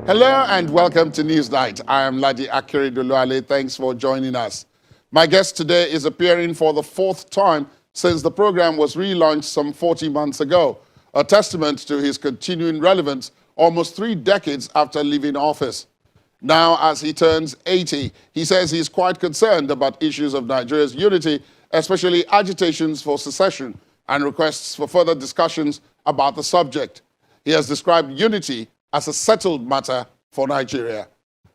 Hello and welcome to Newsnight. I am Ladi Akeredoluale. Thanks for joining us. My guest today is appearing for the fourth time since the program was relaunched some 40 months ago, a testament to his continuing relevance almost 3 decades after leaving office. Now, as he turns 80, he says he's quite concerned about issues of Nigeria's unity, especially agitations for secession and requests for further discussions about the subject. He has described unity as a settled matter for Nigeria.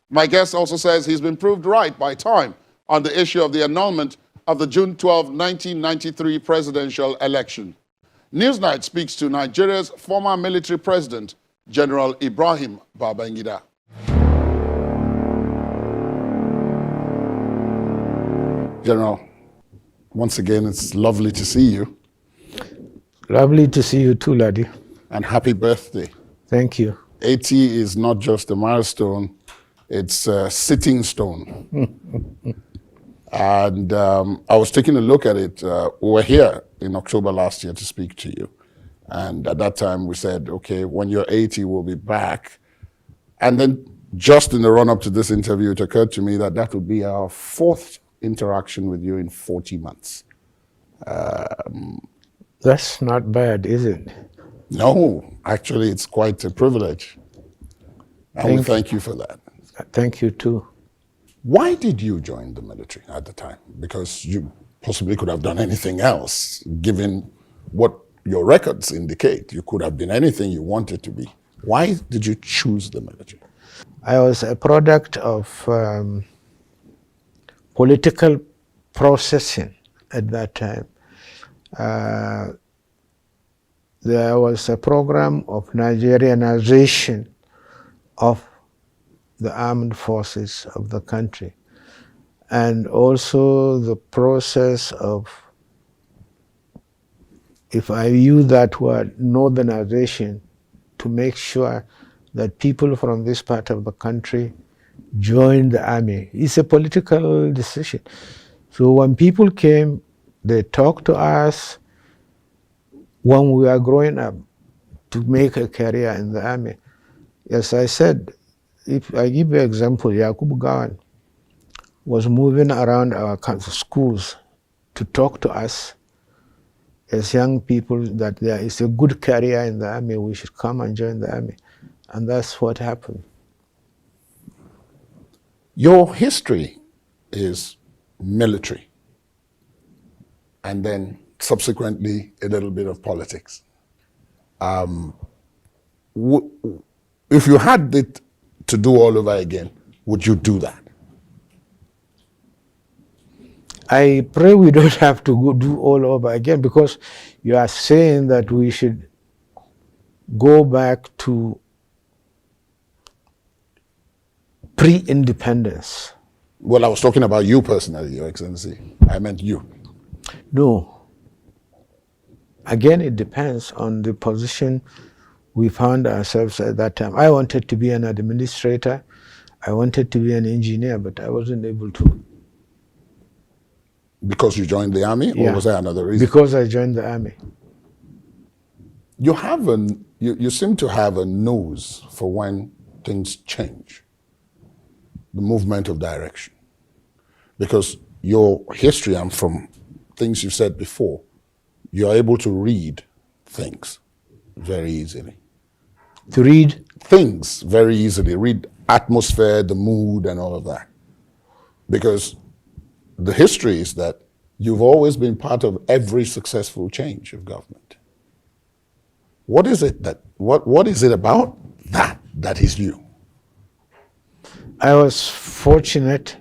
My guest also says he's been proved right by time on the issue of the annulment of the June 12, 1993 presidential election. Newsnight speaks to Nigeria's former military president, General Ibrahim Babangida. General, once again, it's lovely to see you. Lovely to see you too, Ladi. And happy birthday. Thank you. 80 is not just a milestone, it's a sitting stone. And I was taking a look at it. We were here in October last year to speak to you. And at that time we said, okay, when you're 80, we'll be back. And then just in the run-up to this interview, it occurred to me that that would be our fourth interaction with you in 40 months. That's not bad, is it? No, actually, it's quite a privilege. And we thank you for that. Thank you too. Why did you join the military at the time? Because you possibly could have done anything else, given what your records indicate. You could have been anything you wanted to be. Why did you choose the military? I was a product of political processing at that time. There was a program of Nigerianization of the armed forces of the country, and also the process of, if I use that word, northernization, to make sure that people from this part of the country join the army. It's a political decision. So when people came, they talked to us when we were growing up to make a career in the army. As I said, if I give you an example, Yakubu Gawan was moving around our schools to talk to us as young people that there is a good career in the army, we should come and join the army. And that's what happened. Your history is military, and then subsequently a little bit of politics. If you had it to do all over again, would you do that? I pray we don't have to go do all over again, because you are saying that we should go back to pre-independence. Well, I was talking about you personally, Your Excellency. I meant you. No. Again, it depends on the position we found ourselves at that time. I wanted to be an administrator. I wanted to be an engineer, but I wasn't able to. Because you joined the army, or was there another reason? Because I joined the army. You seem to have a nose for when things change, the movement of direction. Because your history, and from things you've said before, you're able to read things very easily. To read? Things very easily. Read atmosphere, the mood, and all of that. Because the history is that you've always been part of every successful change of government. What is it about that is you? I was fortunate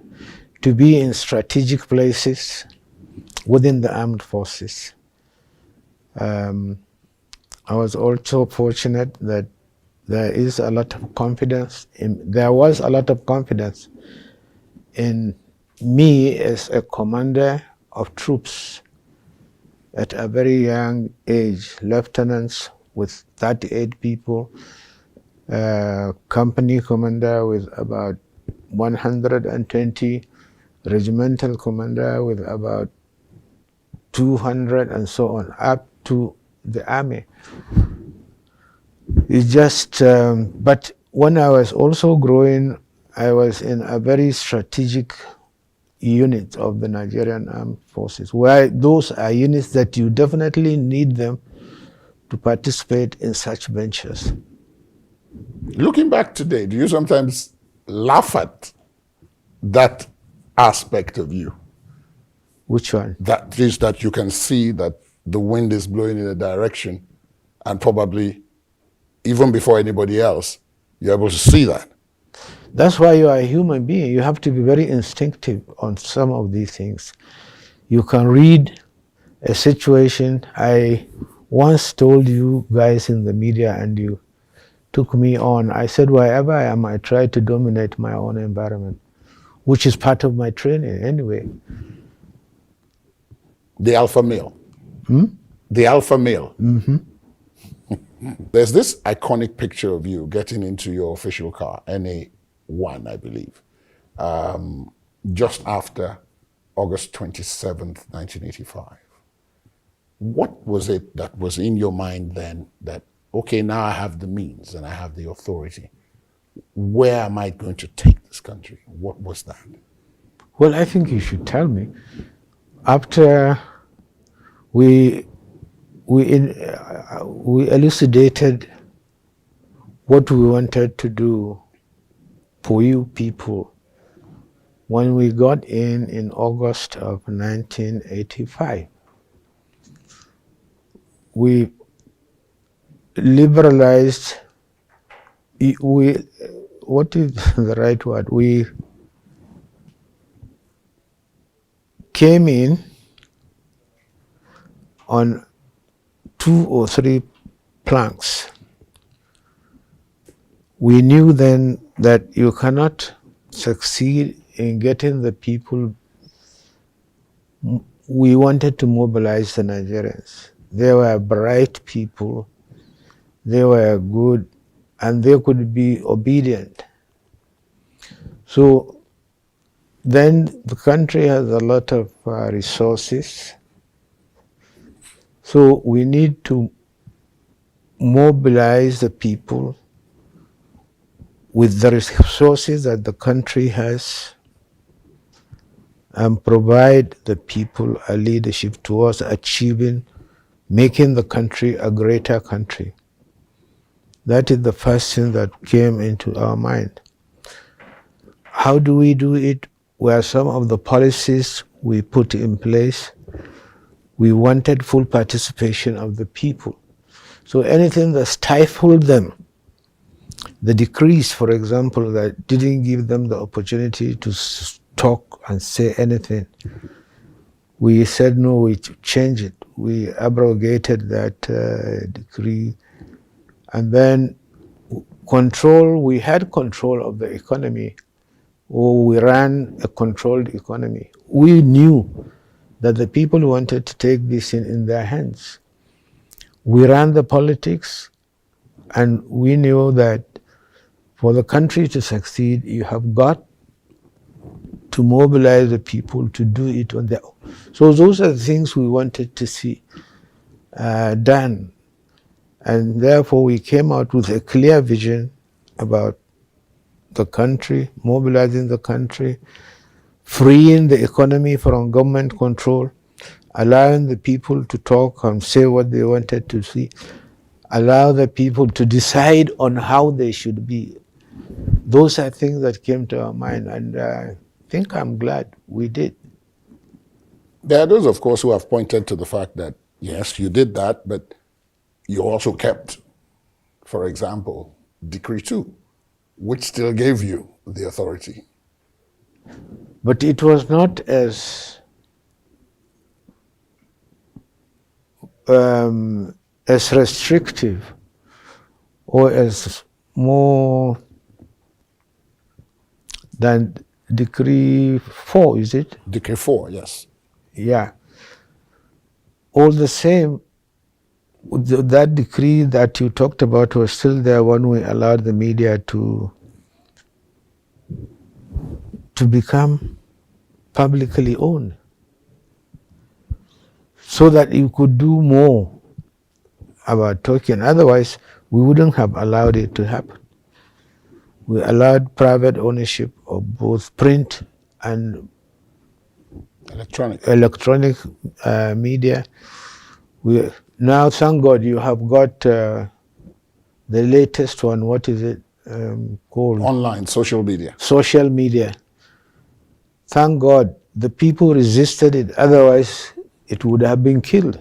to be in strategic places within the armed forces. I was also fortunate that there was a lot of confidence in me as a commander of troops at a very young age, lieutenants with 38 people, company commander with about 120, regimental commander with about 200, and so on, up to the army. It's just, but when I was also growing, I was in a very strategic unit of the Nigerian Armed Forces, where those are units that you definitely need them to participate in such ventures. Looking back today, do you sometimes laugh at that aspect of you? Which one? That is that you can see that the wind is blowing in a direction, and probably even before anybody else, you're able to see that. That's why you are a human being. You have to be very instinctive on some of these things. You can read a situation. I once told you guys in the media, and you took me on. I said, wherever I am, I try to dominate my own environment, which is part of my training anyway. The alpha male. The alpha male. There's this iconic picture of you getting into your official car, NA1, I believe, just after August 27th, 1985. What was it that was in your mind then that, okay, now I have the means and I have the authority. Where am I going to take this country? What was that? Well, I think you should tell me. After we elucidated what we wanted to do for you people, when we got in August of 1985, we liberalized, what is the right word? We came in on 2 or 3 planks. We knew then that you cannot succeed in getting the people. We wanted to mobilize the Nigerians. They were bright people, they were good, and they could be obedient. So then the country has a lot of resources. So we need to mobilize the people with the resources that the country has and provide the people a leadership towards achieving, making the country a greater country. That is the first thing that came into our mind. How do we do it? Were some of the policies we put in place. We wanted full participation of the people. So anything that stifled them, the decrees, for example, that didn't give them the opportunity to talk and say anything, we said no, we change it. We abrogated that decree. And then control, we had control of the economy, or we ran a controlled economy. We knew that the people wanted to take this in their hands. We ran the politics, and we knew that for the country to succeed, you have got to mobilize the people to do it on their own. So those are the things we wanted to see done. And therefore we came out with a clear vision about the country, mobilizing the country, freeing the economy from government control, allowing the people to talk and say what they wanted to see, allow the people to decide on how they should be. Those are things that came to our mind, and I think I'm glad we did. There are those, of course, who have pointed to the fact that, yes, you did that, but you also kept, for example, Decree 2, which still gave you the authority. But it was not as restrictive or as more than Decree 4, is it? Decree 4, yes. Yeah. All the same, that decree that you talked about was still there when we allowed the media to become publicly owned, so that you could do more about talking. Otherwise, we wouldn't have allowed it to happen. We allowed private ownership of both print and electronic media. We now, thank God, you have got the latest one. What is it called? Online, social media. Social media. Thank God the people resisted it. Otherwise, it would have been killed.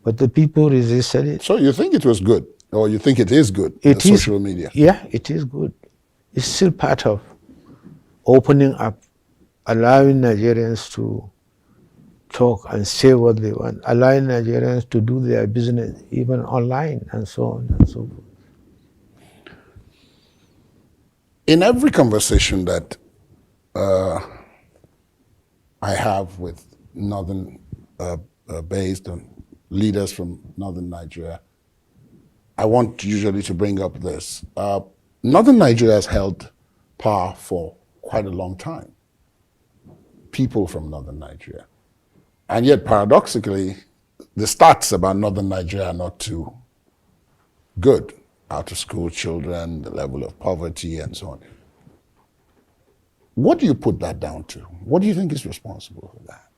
But the people resisted it. So you think it was good, or you think it is good, the social media? Yeah, it is good. It's still part of opening up, allowing Nigerians to talk and say what they want, allowing Nigerians to do their business even online and so on and so forth. In every conversation that I have with northern based on leaders from northern Nigeria, I want usually to bring up this. Northern Nigeria has held power for quite a long time. People from northern Nigeria. And yet, paradoxically, the stats about northern Nigeria are not too good. Out of school children, the level of poverty, and so on. What do you put that down to? What do you think is responsible for that?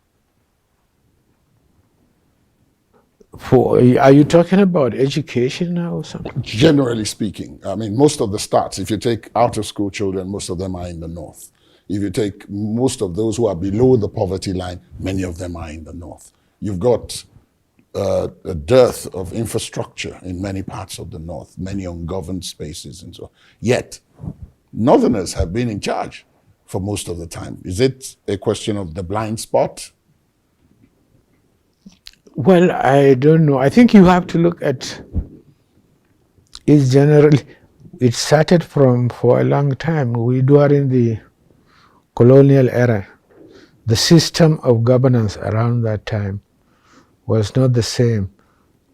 Are you talking about education now or something? Generally speaking, I mean, most of the stats, if you take out of school children, most of them are in the north. If you take most of those who are below the poverty line, many of them are in the north. You've got a dearth of infrastructure in many parts of the north, many ungoverned spaces and so on. Yet, northerners have been in charge for most of the time. Is it a question of the blind spot? Well, I don't know. I think you have to look at it generally. It started for a long time. During the colonial era, the system of governance around that time was not the same.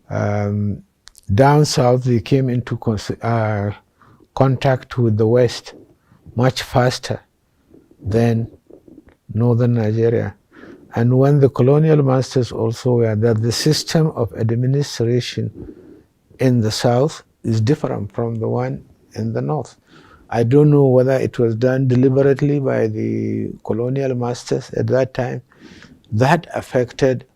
Down south, they came into contact with the West much faster than northern Nigeria. And when the colonial masters also were that the system of administration in the south is different from the one in the north. I don't know whether it was done deliberately by the colonial masters at that time. That affected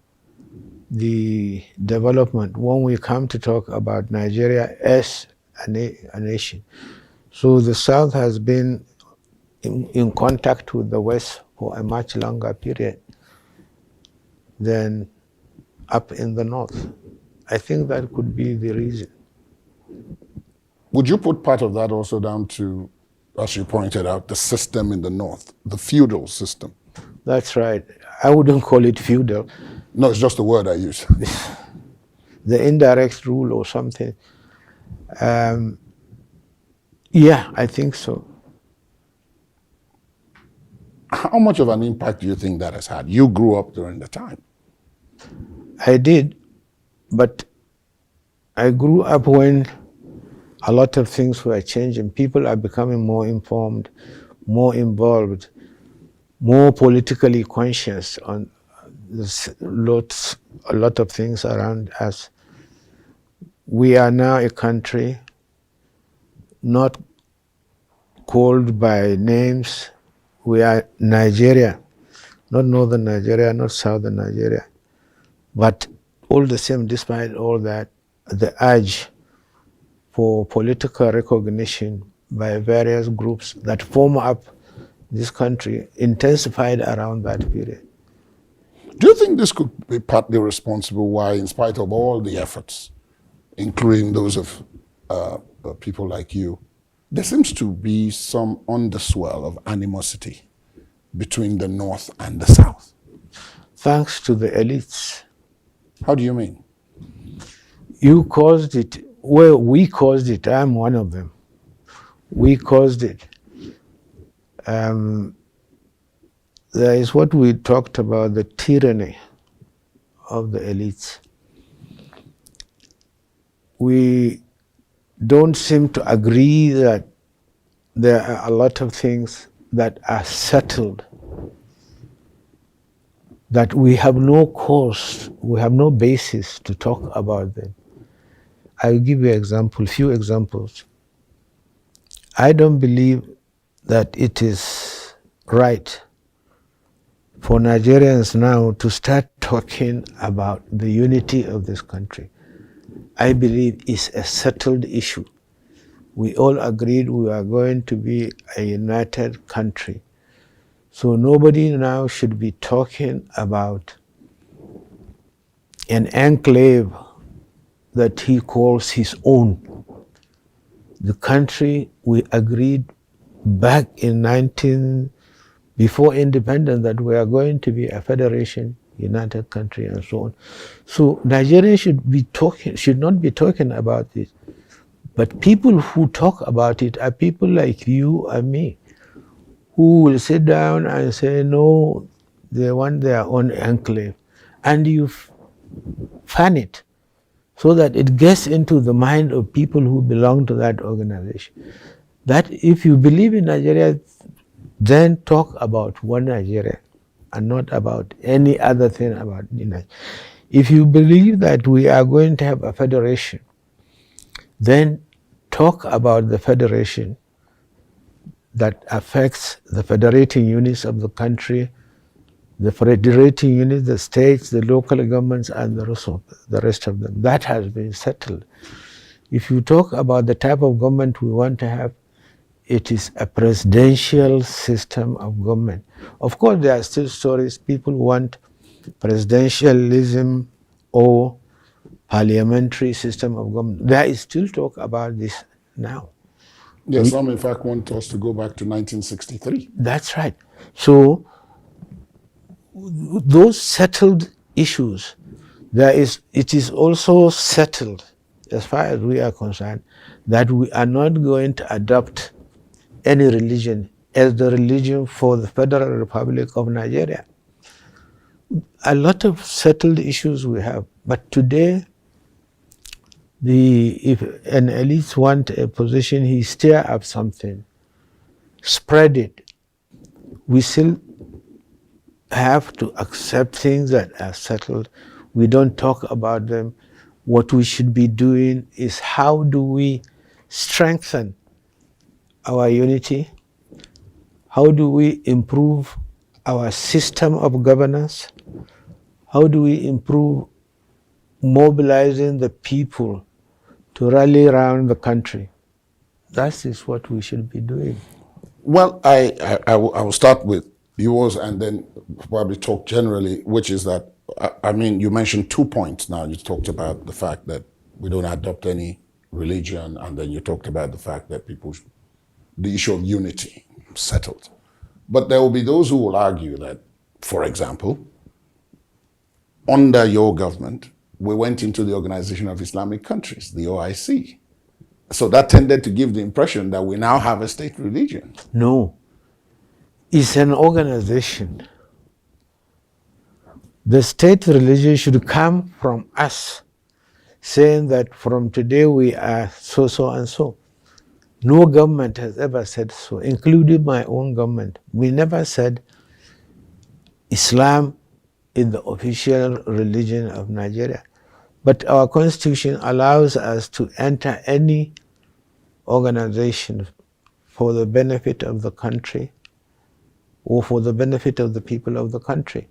the development when we come to talk about Nigeria as a nation. So the South has been in contact with the West for a much longer period than up in the North. I think that could be the reason. Would you put part of that also down to, as you pointed out, the system in the North, the feudal system? That's right. I wouldn't call it feudal. No, it's just the word I use. The indirect rule or something. Yeah, I think so. How much of an impact do you think that has had? You grew up during the time. I did, but I grew up when a lot of things were changing. People are becoming more informed, more involved, more politically conscious on a lot of things around us. We are now a country not called by names. We are Nigeria, not northern Nigeria, not southern Nigeria. But all the same, despite all that, the urge for political recognition by various groups that form up this country intensified around that period. Do you think this could be partly responsible why, in spite of all the efforts, including those of people like you, there seems to be some underswell of animosity between the North and the South? Thanks to the elites. How do you mean? You caused it. Well, we caused it. I'm one of them. We caused it. There is what we talked about, the tyranny of the elites. We don't seem to agree that there are a lot of things that are settled, that we have no cause, we have no basis to talk about them. I'll give you few examples. I don't believe that it is right for Nigerians now to start talking about the unity of this country. I believe it's a settled issue. We all agreed we are going to be a united country. So nobody now should be talking about an enclave that he calls his own. The country we agreed back in before independence that we are going to be a federation, united country, and so on. So Nigerians should not be talking about this. But people who talk about it are people like you and me, who will sit down and say, no, they want their own enclave. And you fan it so that it gets into the mind of people who belong to that organization. That if you believe in Nigeria, then talk about one Nigeria and not about any other thing about Nigeria. If you believe that we are going to have a federation, then talk about the federation that affects the federating units of the country, the federating units, the states, the local governments, and the rest of them. That has been settled. If you talk about the type of government we want to have, it is a presidential system of government. Of course, there are still stories. People want presidentialism or parliamentary system of government. There is still talk about this now. Yes, some in fact want us to go back to 1963. That's right. So those settled issues, it is also settled, as far as we are concerned, that we are not going to adopt any religion as the religion for the Federal Republic of Nigeria. A lot of settled issues we have, but today, if an elite want a position, he stir up something, spread it. We still have to accept things that are settled. We don't talk about them. What we should be doing is how do we strengthen our unity? How do we improve our system of governance? How do we improve mobilizing the people to rally around the country? That is what we should be doing. Well, I will start with yours and then probably talk generally, which is that, I mean, you mentioned 2 points now. You talked about the fact that we don't adopt any religion, and then you talked about the fact that the issue of unity settled. But there will be those who will argue that, for example, under your government, we went into the Organization of Islamic Countries, the OIC. So that tended to give the impression that we now have a state religion. No. It's an organization. The state religion should come from us, saying that from today we are so, so, and so. No government has ever said so, including my own government. We never said Islam is the official religion of Nigeria. But our constitution allows us to enter any organization for the benefit of the country or for the benefit of the people of the country.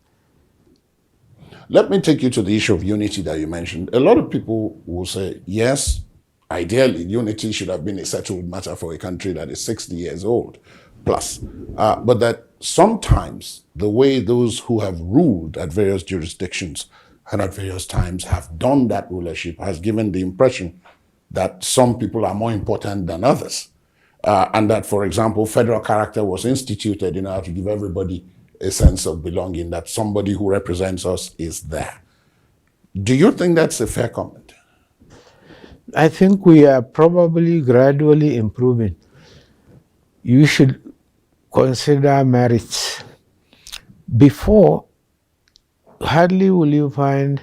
Let me take you to the issue of unity that you mentioned. A lot of people will say, yes, ideally, unity should have been a settled matter for a country that is 60 years old plus. But that sometimes the way those who have ruled at various jurisdictions and at various times have done that rulership has given the impression that some people are more important than others. And that, for example, federal character was instituted in order to give everybody a sense of belonging, that somebody who represents us is there. Do you think that's a fair comment? I think we are probably gradually improving. You should consider merits. Before, hardly will you find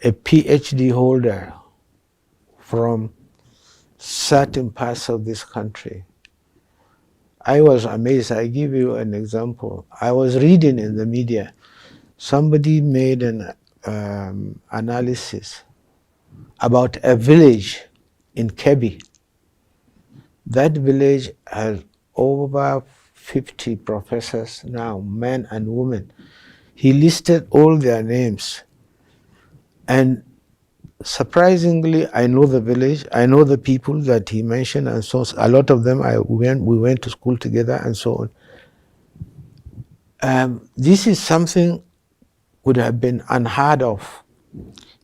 a PhD holder from certain parts of this country. I was amazed. I give you an example. I was reading in the media, somebody made an analysis about a village in Kebbi That village has over 50 professors now, men and women. He listed all their names. And surprisingly, I know the village, I know the people that he mentioned, and so a lot of them we went to school together and so on. This is something would have been unheard of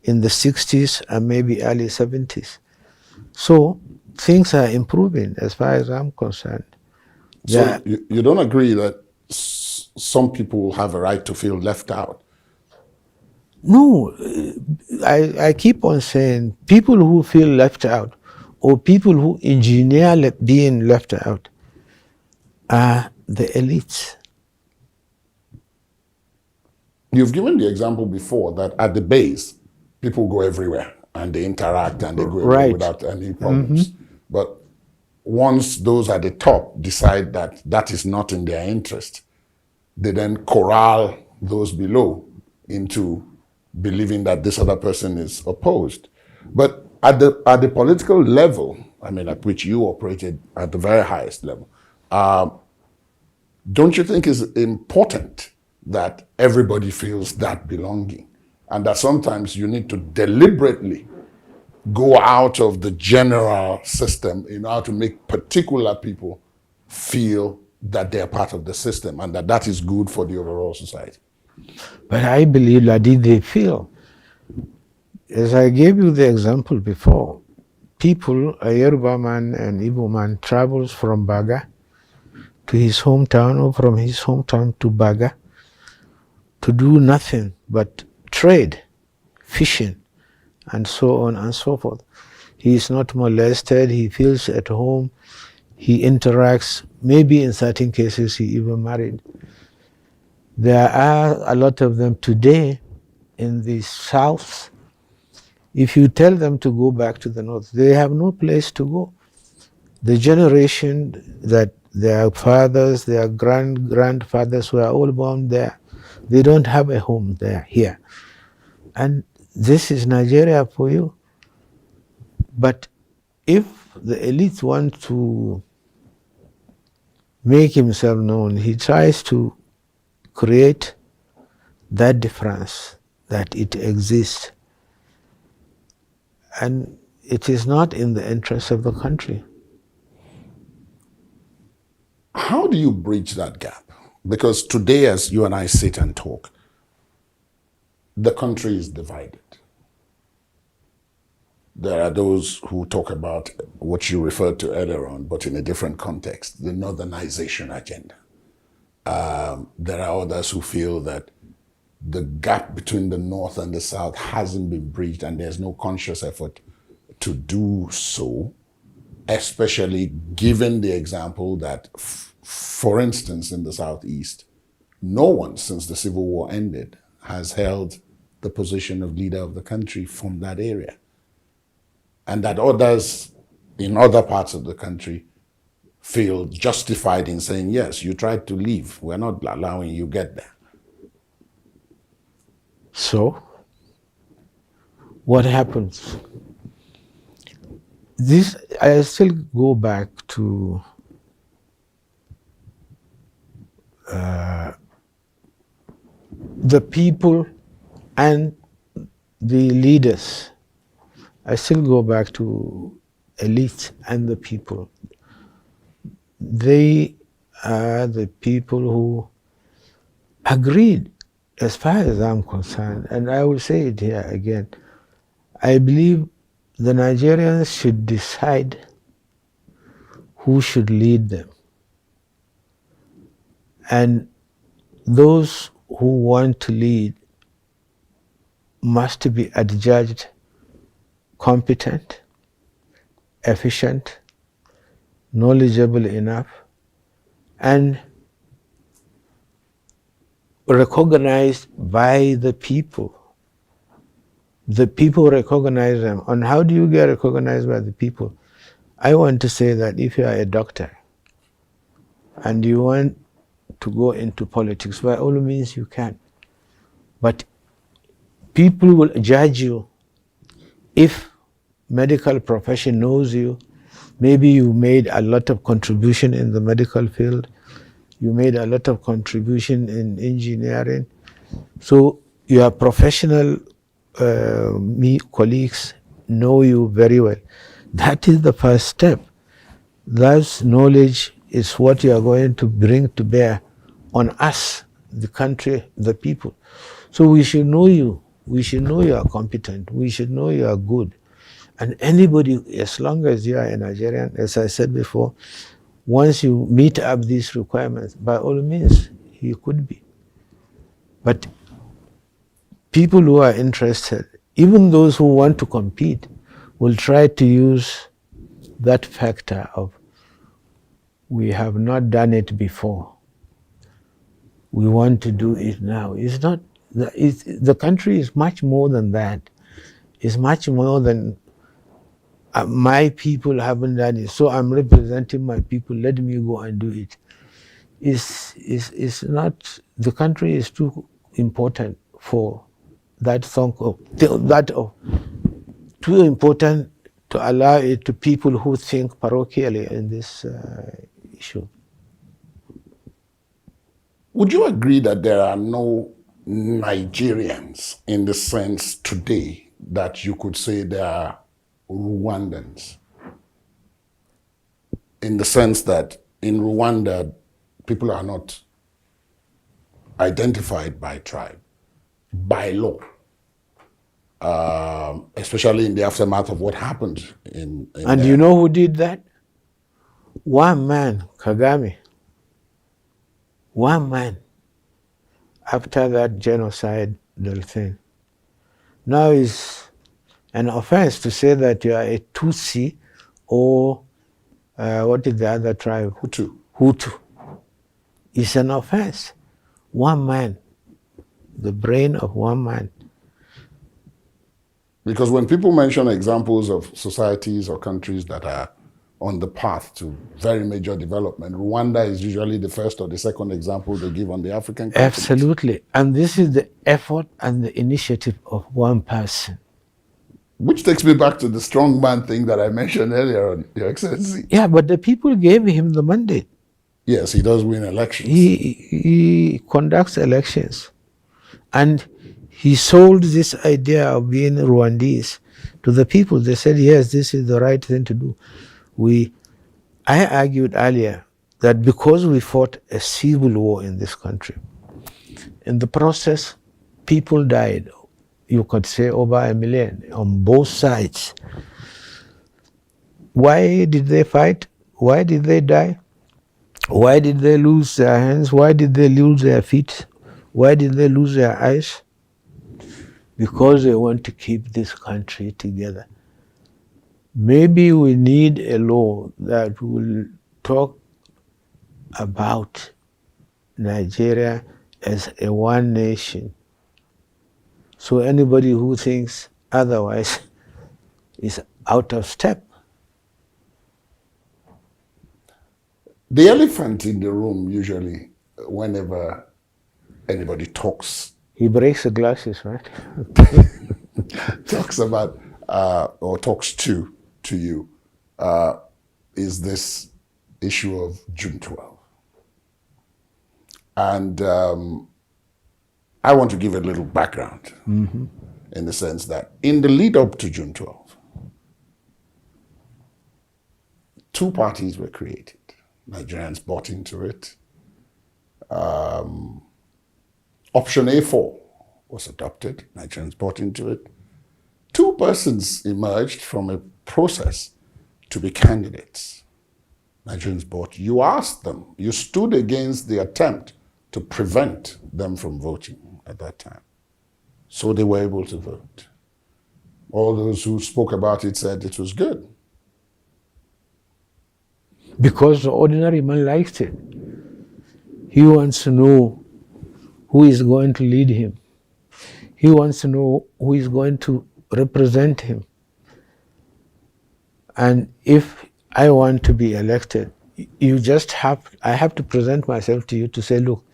in the 60s and maybe early 70s. So things are improving as far as I'm concerned. So you don't agree that some people have a right to feel left out? No, I keep on saying people who feel left out or people who engineer being left out are the elites. You've given the example before that at the base, people go everywhere and they interact and they go everywhere Right. without any problems. But once those at the top decide that that is not in their interest, they then corral those below into believing that this other person is opposed. But at the political level, I mean, at which you operated at the very highest level, don't you think it's important that everybody feels that belonging? And that sometimes you need to deliberately go out of the general system in order to make particular people feel that they're part of the system and that that is good for the overall society? But I believe that they feel. As I gave you the example before, people, a Yoruba man and Igbo man travels from Baga to his hometown or from his hometown to Baga to do nothing but trade, fishing, and so on and so forth. He is not molested, he feels at home, he interacts, maybe in certain cases he even married. There are a lot of them today in the south. If you tell them to go back to the north, they have no place to go. The generation that their fathers, their grandfathers were all born there, they don't have a home there, here. And this is Nigeria for you. But if the elites want to make himself known, he tries to create that difference, that it exists. And it is not in the interest of the country. How do you bridge that gap? Because today, as you and I sit and talk, the country is divided. There are those who talk about what you referred to earlier on, but in a different context, the northernization agenda. There are others who feel that the gap between the North and the South hasn't been bridged and there's no conscious effort to do so, especially given the example that, for instance, in the Southeast, no one since the Civil War ended has held the position of leader of the country from that area. And that others in other parts of the country feel justified in saying, yes, you tried to leave. We're not allowing you get there. So, what happens? This, I still go back to the people and the leaders. I still go back to elite and the people. They are the people who agreed, as far as I'm concerned, and I will say it here again, I believe the Nigerians should decide who should lead them. And those who want to lead must be adjudged competent, efficient, knowledgeable enough, and recognized by the people. The people recognize them. And how do you get recognized by the people? I want to say that if you are a doctor and you want to go into politics, by all means you can. But people will judge you if medical profession knows you, Maybe you made a lot of contribution in the medical field. You made a lot of contribution in engineering. So your professional colleagues know you very well. That is the first step. That knowledge is what you are going to bring to bear on us, the country, the people. So we should know you. We should know you are competent. We should know you are good. And anybody, as long as you are a Nigerian, as I said before, once you meet up these requirements, by all means, you could be. But people who are interested, even those who want to compete, will try to use that factor of we have not done it before. We want to do it now. It's not. The country is much more than that. It's much more than my people haven't done it, so I'm representing my people. Let me go and do it. It's not. The country is too important for that too important to allow it to people who think parochially in this issue. Would you agree that there are no Nigerians in the sense today that you could say they are Rwandans? In the sense that in Rwanda, people are not identified by tribe, by law, especially in the aftermath of what happened in And you know who did that? One man, Kagame. One man. After that genocide thing. Now it's an offense to say that you are a Tutsi or what is the other tribe? Hutu. It's an offense. One man. The brain of one man. Because when people mention examples of societies or countries that are on the path to very major development, Rwanda is usually the first or the second example they give on the African continent. Absolutely. And this is the effort and the initiative of one person. Which takes me back to the strongman thing that I mentioned earlier on, Your Excellency. Yeah, but the people gave him the mandate. Yes, he does win elections. He conducts elections. And he sold this idea of being Rwandese to the people. They said, yes, this is the right thing to do. I argued earlier that because we fought a civil war in this country, in the process, people died. You could say over 1 million on both sides. Why did they fight? Why did they die? Why did they lose their hands? Why did they lose their feet? Why did they lose their eyes? Because they want to keep this country together. Maybe we need a law that will talk about Nigeria as a one nation. So anybody who thinks otherwise is out of step. The elephant in the room usually, whenever anybody talks, He breaks the glasses, right? talks about or talks to you, is this issue of June 12. And I want to give a little background in the sense that in the lead up to June 12, two parties were created. Nigerians bought into it. Option A4 was adopted. Nigerians bought into it. Two persons emerged from a process to be candidates. Nigerians bought. You asked them. You stood against the attempt to prevent them from voting at that time. So they were able to vote. All those who spoke about it said it was good. Because the ordinary man likes it. He wants to know who is going to lead him. He wants to know who is going to represent him. And if I want to be elected, I have to present myself to you to say, look,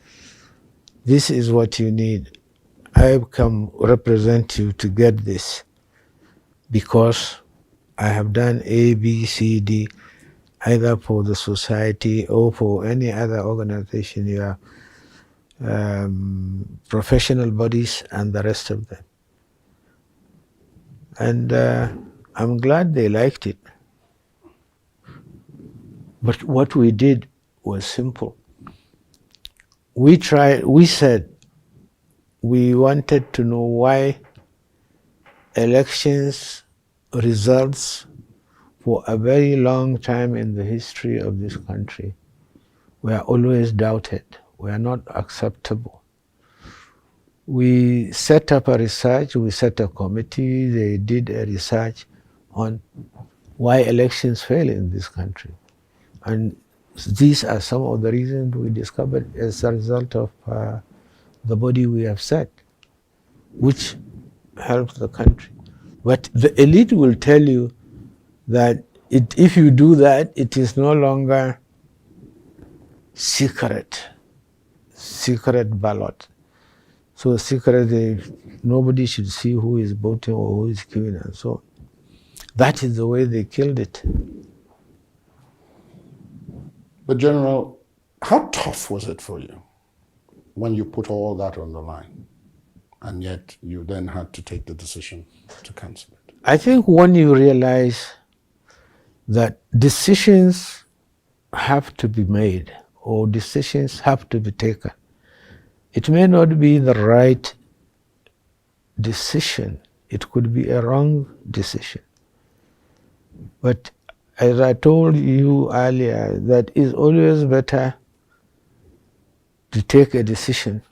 this is what you need. I can represent you to get this because I have done A, B, C, D. either for the society or for any other organization, your professional bodies and the rest of them. And I'm glad they liked it. But what we did was simple. We said we wanted to know why elections results for a very long time in the history of this country were always doubted, were not acceptable. We set up a research, we set a committee, they did a research on why elections fail in this country. And these are some of the reasons we discovered as a result of the body we have set, which helps the country. But the elite will tell you that if you do that, it is no longer secret ballot. So secret, nobody should see who is voting or who is queuing and so on. That is the way they killed it. But General, how tough was it for you when you put all that on the line, and yet you then had to take the decision to cancel it? I think when you realize that decisions have to be made or decisions have to be taken, it may not be the right decision. It could be a wrong decision. But as I told you earlier, that it's always better to take a decision,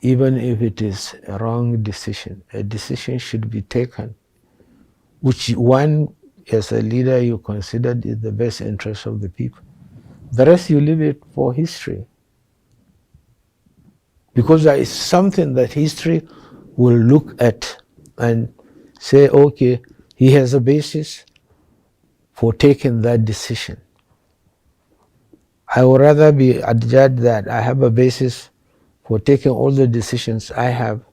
even if it is a wrong decision. A decision should be taken, which one, as a leader, you considered is the best interest of the people. The rest you leave it for history. Because there is something that history will look at and say, okay, he has a basis for taking that decision. I would rather be adjudged that I have a basis for taking all the decisions I have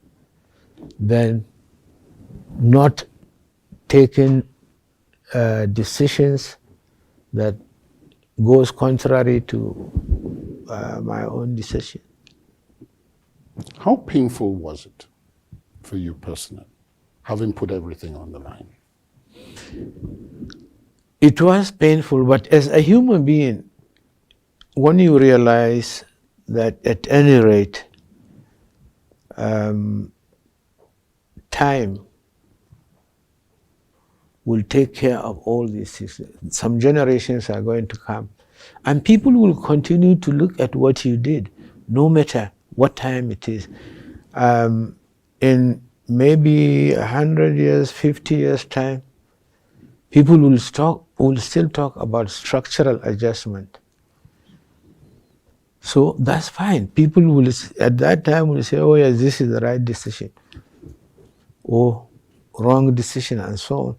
than not taking decisions that goes contrary to my own decision. How painful was it for you personally, having put everything on the line? It was painful, but as a human being, when you realize that at any rate, time will take care of all these things. Some generations are going to come, and people will continue to look at what you did, no matter what time it is. In maybe 100 years, 50 years time, people will still talk about structural adjustment. So that's fine. People will, at that time, will say, oh yes, this is the right decision, or wrong decision, and so on.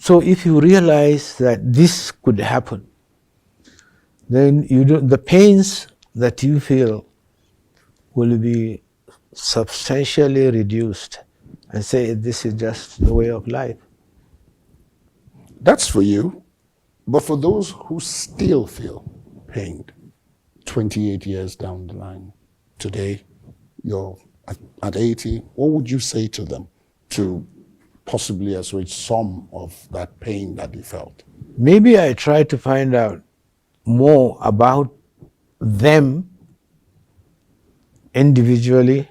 So if you realize that this could happen, then the pains that you feel will be substantially reduced, and say this is just the way of life. That's for you. But for those who still feel pained 28 years down the line, today you're at 80, what would you say to them to possibly assuage some of that pain that they felt? Maybe I try to find out more about them individually,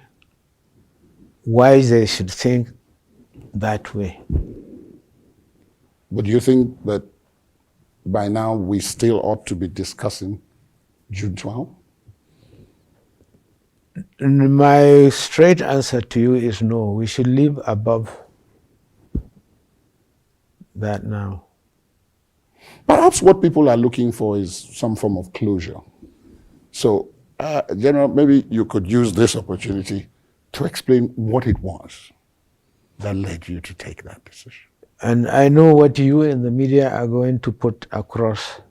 why they should think that way. But do you think that by now we still ought to be discussing June 12? My straight answer to you is no. We should live above that now. Perhaps what people are looking for is some form of closure. So, General, maybe you could use this opportunity to explain what it was that led you to take that decision. And I know what you in the media are going to put across.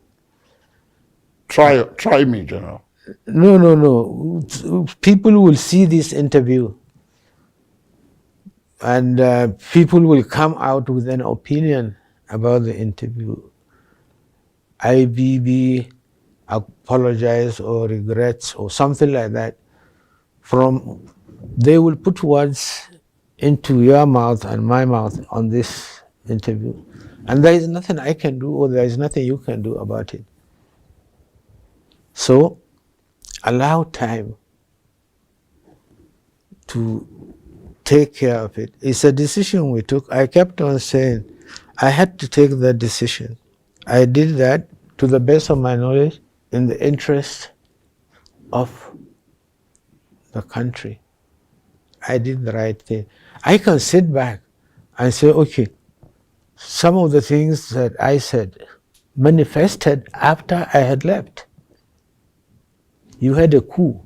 Try me, General. No. People will see this interview. And people will come out with an opinion about the interview. IBB apologize or regrets or something like that. They will put words into your mouth and my mouth on this interview. And there is nothing I can do or there is nothing you can do about it. So allow time to take care of it. It's a decision we took. I kept on saying I had to take that decision. I did that to the best of my knowledge in the interest of the country. I did the right thing. I can sit back and say, okay, some of the things that I said manifested after I had left. You had a coup.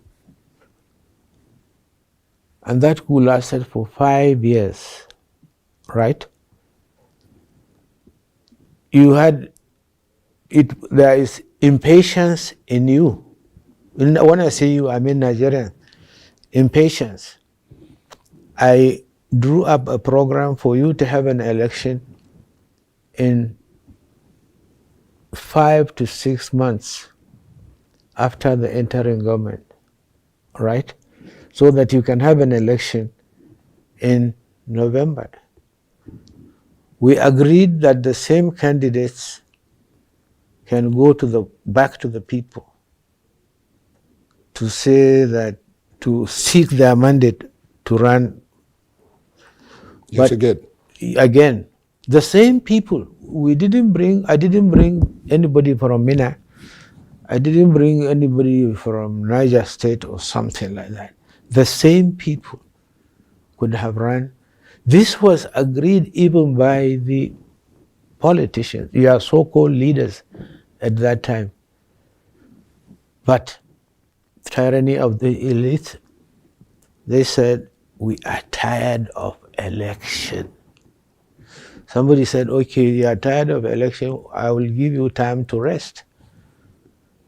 And that coup lasted for 5 years, right? You had it. There is impatience in you. When I say you, I mean Nigerian. Impatience. I drew up a program for you to have an election in 5 to 6 months after the interim government, right? So that you can have an election in November. We agreed that the same candidates can go back to the people to say that, to seek their mandate to run. Yes, but again, the same people. I didn't bring anybody from Mina. I didn't bring anybody from Niger State or something like that. The same people could have run. This was agreed even by the politicians, your so-called leaders at that time. But tyranny of the elite, they said, we are tired of election. Somebody said, okay, you are tired of election, I will give you time to rest.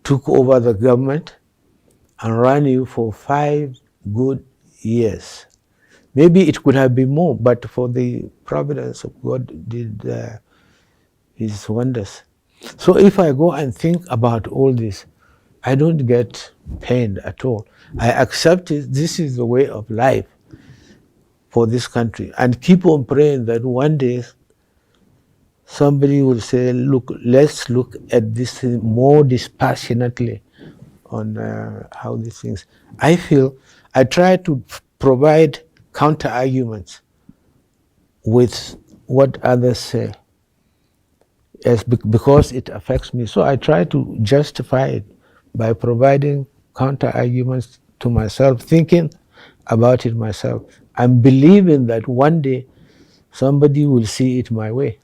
Took over the government and ran you for 5 good years. Maybe it could have been more, but for the providence of God did His wonders. So if I go and think about all this, I don't get pained at all. I accept it. This is the way of life for this country, and keep on praying that one day somebody will say, look, let's look at this thing more dispassionately on how these things. I feel I try to provide counter arguments with what others say, because it affects me. So I try to justify it by providing counter arguments to myself, thinking about it myself, and believing that one day somebody will see it my way.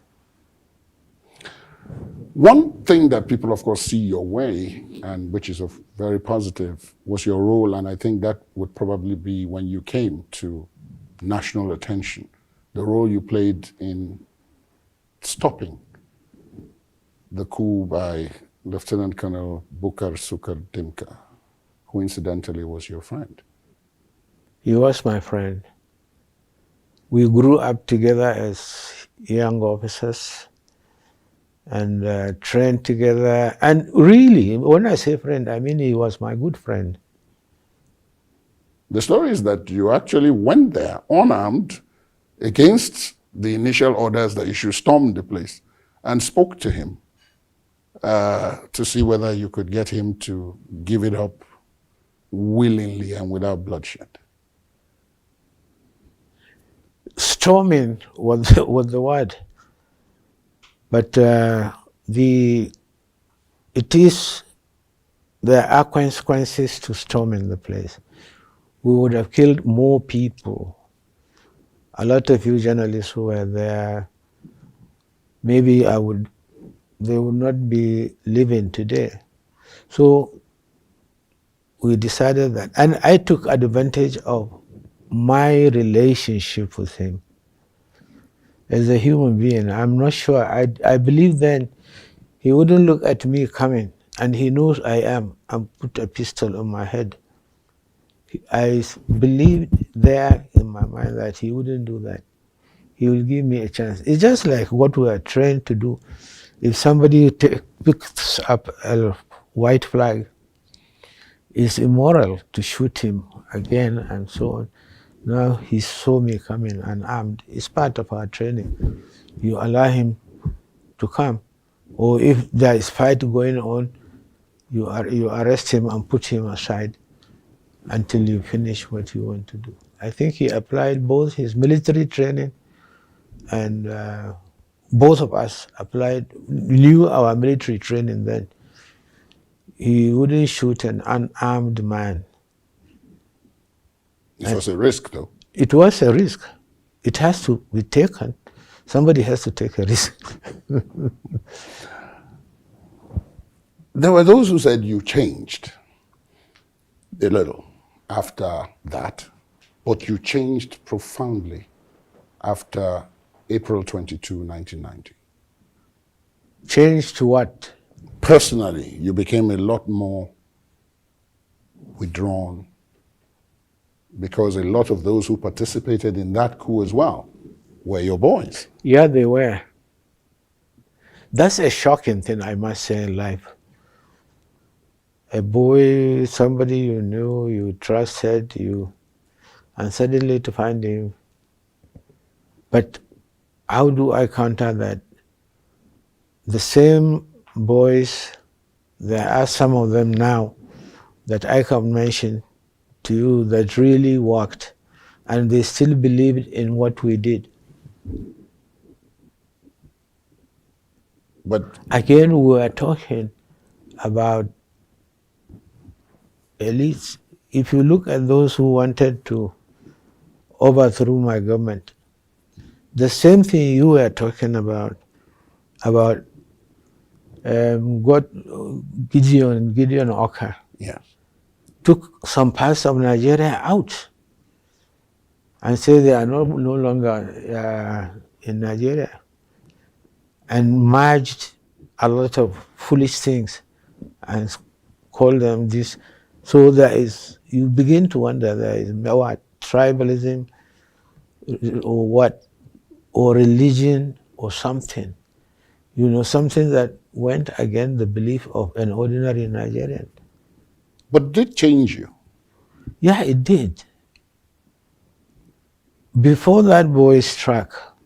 One thing that people, of course, see your way, and which is very positive, was your role, and I think that would probably be when you came to national attention, the role you played in stopping the coup by Lieutenant Colonel Bukar Sukar Dimka, who incidentally was your friend. He was my friend. We grew up together as young officers and trained together. And really, when I say friend, I mean he was my good friend. The story is that you actually went there unarmed against the initial orders that you should storm the place and spoke to him to see whether you could get him to give it up willingly and without bloodshed. Storming was the word. But there are consequences to storming the place. We would have killed more people. A lot of you journalists who were there, maybe they would not be living today. So we decided that, and I took advantage of my relationship with him as a human being. I'm not sure. I believe then he wouldn't look at me coming, and he knows I am, and put a pistol on my head. I believed there in my mind that he wouldn't do that. he will give me a chance. It's just like what we are trained to do. If somebody picks up a white flag, it's immoral to shoot him again and so on. Now he saw me coming unarmed. It's part of our training. You allow him to come. Or if there is fight going on, you arrest him and put him aside until you finish what you want to do. I think he applied both his military training and both of us knew our military training then. He wouldn't shoot an unarmed man. It was a risk, though. It was a risk. It has to be taken. Somebody has to take a risk. There were those who said you changed a little after that, but you changed profoundly after April 22, 1990. Change to what? Personally, you became a lot more withdrawn because a lot of those who participated in that coup as well were your boys. Yeah, they were. That's a shocking thing, I must say, in life. A boy, somebody you knew, you trusted, and suddenly to find him. But how do I counter that? The same boys, there are some of them now that I can mention to you that really worked, and they still believed in what we did. But again, we were talking about elites. If you look at those who wanted to overthrow my government, the same thing you were talking about Gideon Oka, yes, took some parts of Nigeria out and said they are no longer in Nigeria, and merged a lot of foolish things and called them this. So you begin to wonder, there is what, tribalism or what, or religion or something, something that went against the belief of an ordinary Nigerian. but did change you. Yeah, it did. Before that boy struck,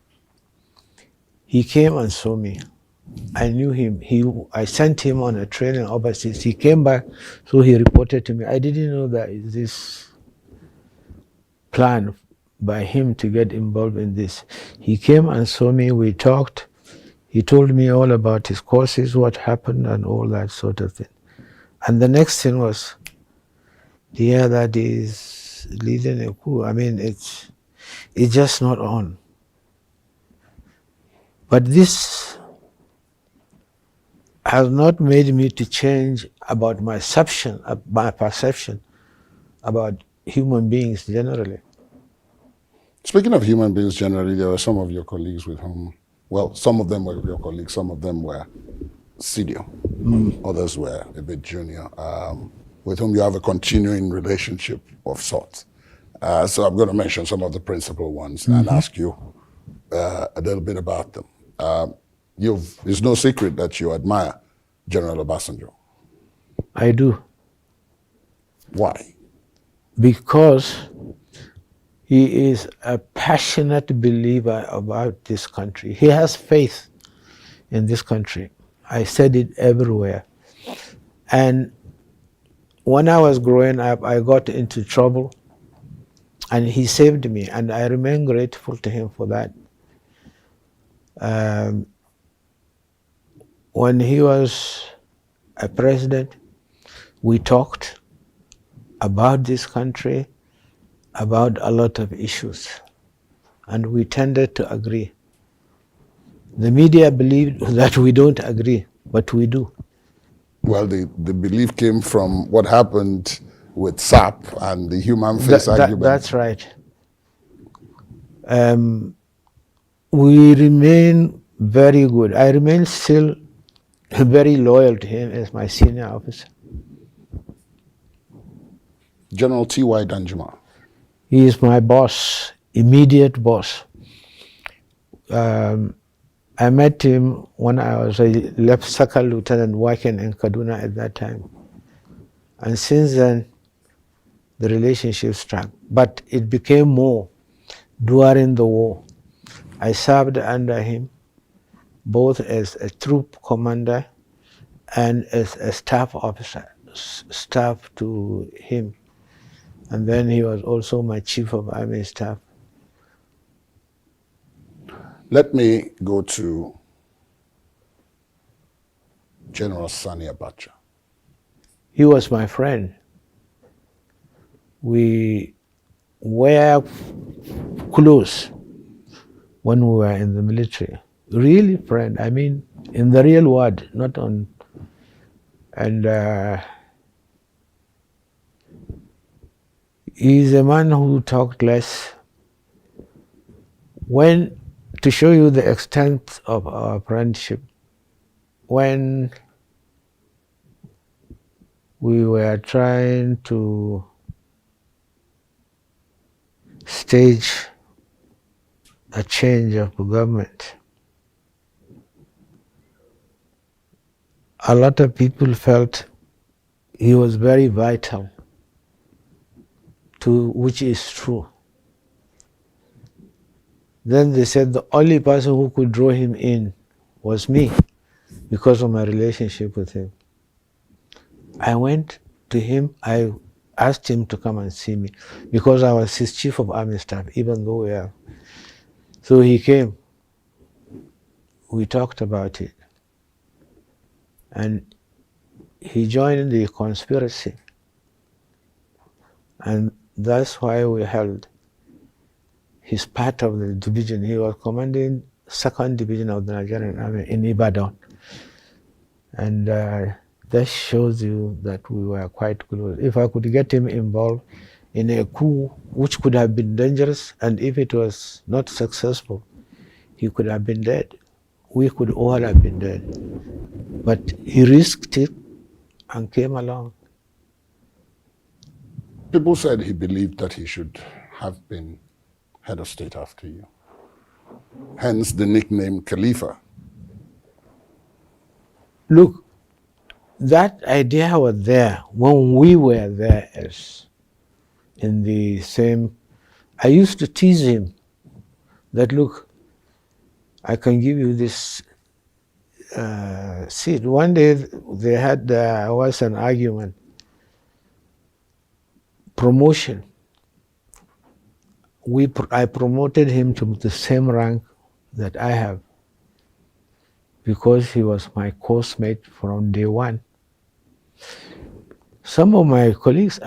he came and saw me. I knew him. I sent him on a training overseas. He came back, so he reported to me. I didn't know that this plan by him to get involved in this. He came and saw me. We talked. He told me all about his courses, what happened, and all that sort of thing. And the next thing was, yeah, that is leading a coup. I mean, it's just not on. But this has not made me to change about my perception about human beings generally. Speaking of human beings generally, there were some of your colleagues with whom, well, some of them were your colleagues, some of them were senior, others were a bit junior, with whom you have a continuing relationship of sorts. So I'm going to mention some of the principal ones and ask you a little bit about them. It's no secret that you admire General Obasanjo. I do. Why? Because he is a passionate believer about this country. He has faith in this country. I said it everywhere. And when I was growing up, I got into trouble, and he saved me, and I remain grateful to him for that. When he was a president, we talked about this country, about a lot of issues, and we tended to agree. The media believed that we don't agree, but we do. Well, the belief came from what happened with SAP and the human face argument. That's right. We remain very good. I remain still very loyal to him as my senior officer. General T.Y. Danjuma. He is my boss, immediate boss. I met him when I was a left second lieutenant working in Kaduna at that time. And since then, the relationship struck. But it became more during the war. I served under him, both as a troop commander and as a staff officer, staff to him. And then he was also my chief of army staff. Let me go to General Sani Abacha. He was my friend. We were close when we were in the military. Really friend, I mean, in the real world, not on. And he's a man who talked less. When, to show you the extent of our friendship, when we were trying to stage a change of government, a lot of people felt he was very vital, to which is true. Then they said the only person who could draw him in was me because of my relationship with him. I went to him, I asked him to come and see me because I was his chief of army staff, even though we are. So he came, we talked about it, and he joined the conspiracy. And that's why we held his part of the division. He was commanding 2nd Division of the Nigerian Army in Ibadan. And that shows you that we were quite close. If I could get him involved in a coup which could have been dangerous, and if it was not successful, he could have been dead. We could all have been dead. But he risked it and came along. People said he believed that he should have been head of state after you. Hence the nickname Khalifa. Look, that idea was there when we were there as in the same. I used to tease him that, look, I can give you this seat. One day there was an argument. Promotion. I promoted him to the same rank that I have because he was my course mate from day one. Some of my colleagues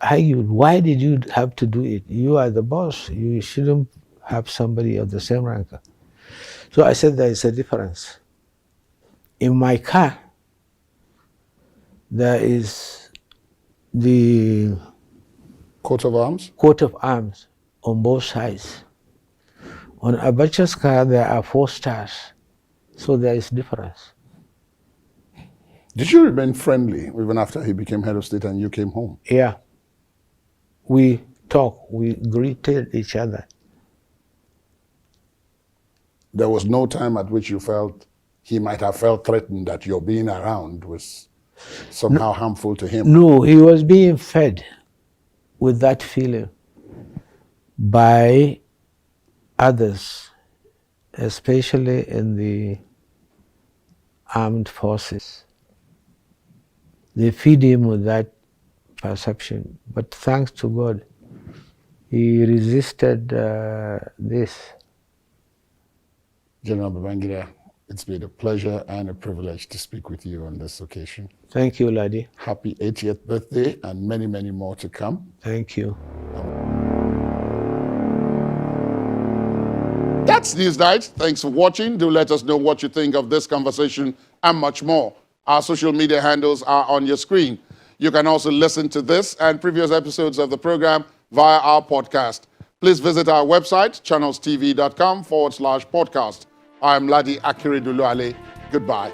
argued, why did you have to do it? You are the boss. You shouldn't have somebody of the same rank. So I said there is a difference. In my car, there is the Coat of arms? Coat of arms on both sides. On Abacha's car, there are 4 stars. So there is difference. Did you remain friendly even after he became head of state and you came home? Yeah. We talked, we greeted each other. There was no time at which you felt he might have felt threatened that your being around was somehow harmful to him? No, he was being fed with that feeling by others, especially in the armed forces. They feed him with that perception. But thanks to God, he resisted this. General Babangida, it's been a pleasure and a privilege to speak with you on this occasion. Thank you, Ladi. Happy 80th birthday and many, many more to come. Thank you. That's Newsnight. Thanks for watching. Do let us know what you think of this conversation and much more. Our social media handles are on your screen. You can also listen to this and previous episodes of the program via our podcast. Please visit our website, channelstv.com/podcast. I'm Ladi Akiriduluale. Goodbye.